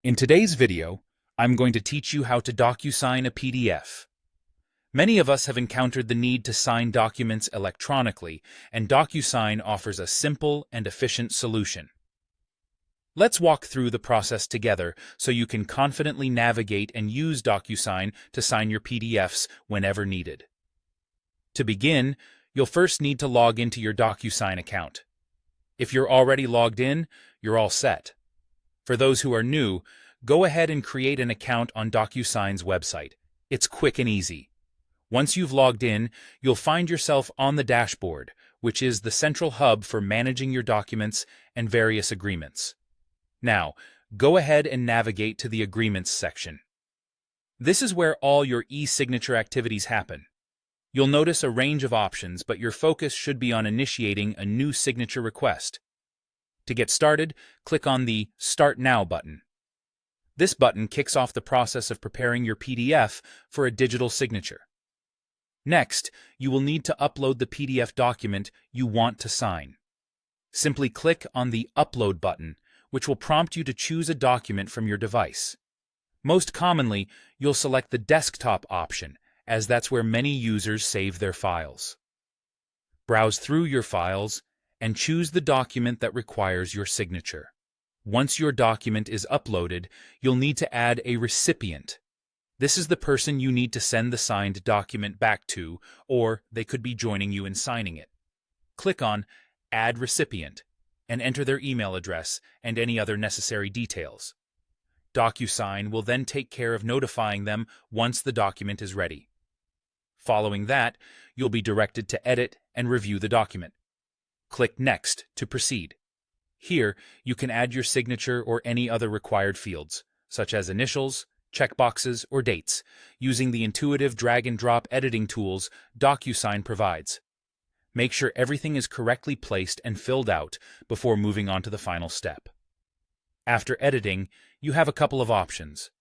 In today's video, I'm going to teach you how to Docusign a PDF. Many of us have encountered the need to sign documents electronically, and Docusign offers a simple and efficient solution. Let's walk through the process together so you can confidently navigate and use Docusign to sign your PDFs whenever needed. To begin, you'll first need to log into your Docusign account. If you're already logged in, you're all set. For those who are new, go ahead and create an account on Docusign's website. It's quick and easy. Once you've logged in, you'll find yourself on the dashboard, which is the central hub for managing your documents and various agreements. Now, go ahead and navigate to the Agreements section. This is where all your eSignature activities happen. You'll notice a range of options, but your focus should be on initiating a new signature request. To get started, click on the Start Now button. This button kicks off the process of preparing your PDF for a digital signature. Next, you will need to upload the PDF document you want to sign. Simply click on the Upload button, which will prompt you to choose a document from your device. Most commonly, you'll select the desktop option, as that's where many users save their files. Browse through your files and choose the document that requires your signature. Once your document is uploaded, you'll need to add a recipient. This is the person you need to send the signed document back to, or they could be joining you in signing it. Click on Add Recipient and enter their email address and any other necessary details. Docusign will then take care of notifying them once the document is ready. Following that, you'll be directed to edit and review the document. Click Next to proceed. Here, you can add your signature or any other required fields, such as initials, checkboxes, or dates, using the intuitive drag-and-drop editing tools Docusign provides. Make sure everything is correctly placed and filled out before moving on to the final step. After editing, you have a couple of options.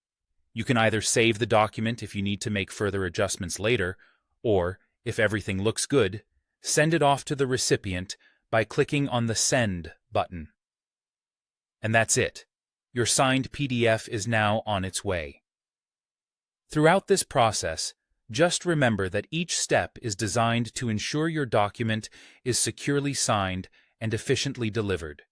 You can either save the document if you need to make further adjustments later, or, if everything looks good, send it off to the recipient by clicking on the Send button. And that's it. Your signed PDF is now on its way. Throughout this process, just remember that each step is designed to ensure your document is securely signed and efficiently delivered.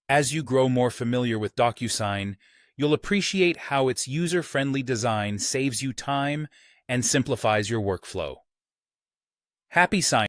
As you grow more familiar with Docusign, you'll appreciate how its user-friendly design saves you time and simplifies your workflow. Happy signing!